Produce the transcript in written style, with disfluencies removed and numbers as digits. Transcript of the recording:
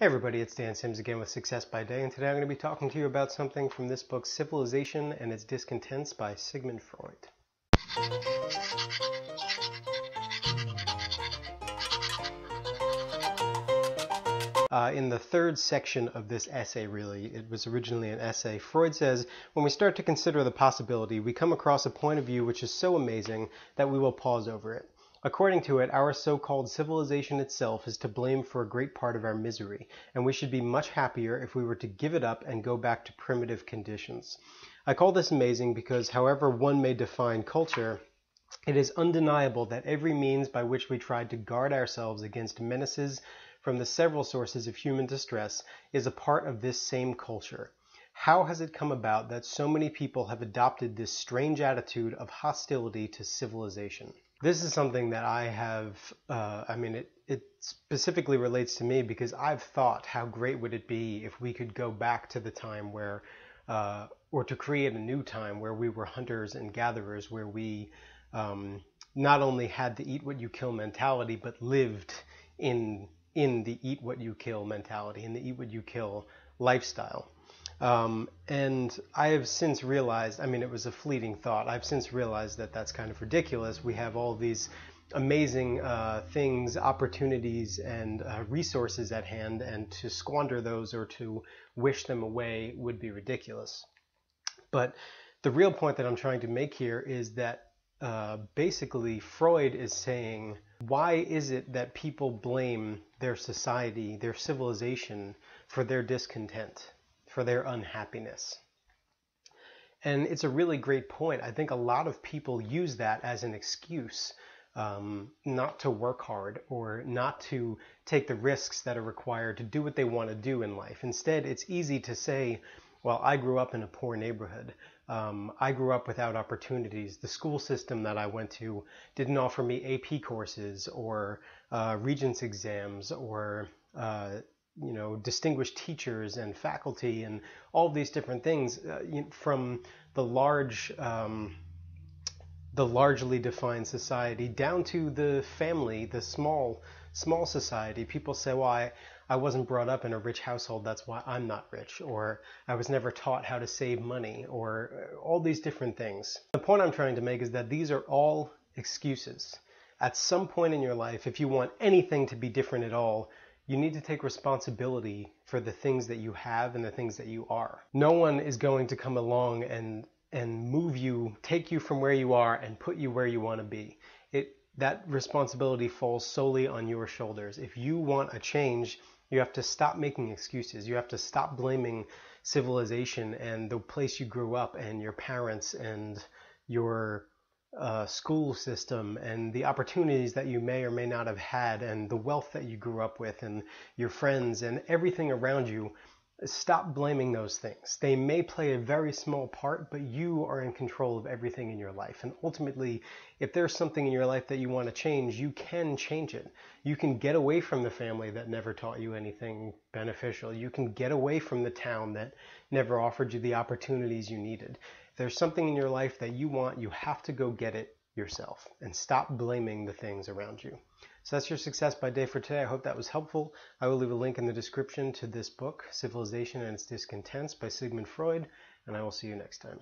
Hey everybody, it's Dan Sims again with Success by Day, and today I'm going to be talking to you about something from this book, Civilization and Its Discontents by Sigmund Freud. In the third section of this essay, really, it was originally an essay, Freud says, when we start to consider the possibility, we come across a point of view which is so amazing that we will pause over it. According to it, our so-called civilization itself is to blame for a great part of our misery, and we should be much happier if we were to give it up and go back to primitive conditions. I call this amazing because however one may define culture, it is undeniable that every means by which we tried to guard ourselves against menaces from the several sources of human distress is a part of this same culture. How has it come about that so many people have adopted this strange attitude of hostility to civilization? This is something that I have, it specifically relates to me because I've thought how great would it be if we could go back to the time where, or to create a new time where we were hunters and gatherers, where we not only had the eat what you kill mentality, but lived in the eat what you kill mentality, in the eat what you kill lifestyle. And I have since realized, it was a fleeting thought, I've since realized that that's kind of ridiculous. We have all these amazing things, opportunities, and resources at hand, and to squander those or to wish them away would be ridiculous. But the real point that I'm trying to make here is that basically Freud is saying, why is it that people blame their society, their civilization, for their discontent, for their unhappiness? And it's a really great point. I think a lot of people use that as an excuse not to work hard or not to take the risks that are required to do what they want to do in life. Instead, it's easy to say, well, I grew up in a poor neighborhood. I grew up without opportunities. The school system that I went to didn't offer me AP courses or Regents exams or distinguished teachers and faculty and all these different things from the largely defined society down to the family, the small society. People say, well, I wasn't brought up in a rich household, that's why I'm not rich, or I was never taught how to save money, or all these different things. The point I'm trying to make is that these are all excuses. At some point in your life, if you want anything to be different at all, you need to take responsibility for the things that you have and the things that you are. No one is going to come along and move you, take you from where you are and put you where you want to be. That responsibility falls solely on your shoulders. If you want a change, you have to stop making excuses. You have to stop blaming civilization and the place you grew up and your parents and your school system and the opportunities that you may or may not have had and the wealth that you grew up with and your friends and everything around you. Stop blaming those things. They may play a very small part, but you are in control of everything in your life. And ultimately, if there's something in your life that you want to change, you can change it. You can get away from the family that never taught you anything beneficial. You can get away from the town that never offered you the opportunities you needed. If there's something in your life that you want, you have to go get it yourself and stop blaming the things around you. So that's your Success by Day for today. I hope that was helpful. I will leave a link in the description to this book, Civilization and Its Discontents by Sigmund Freud, and I will see you next time.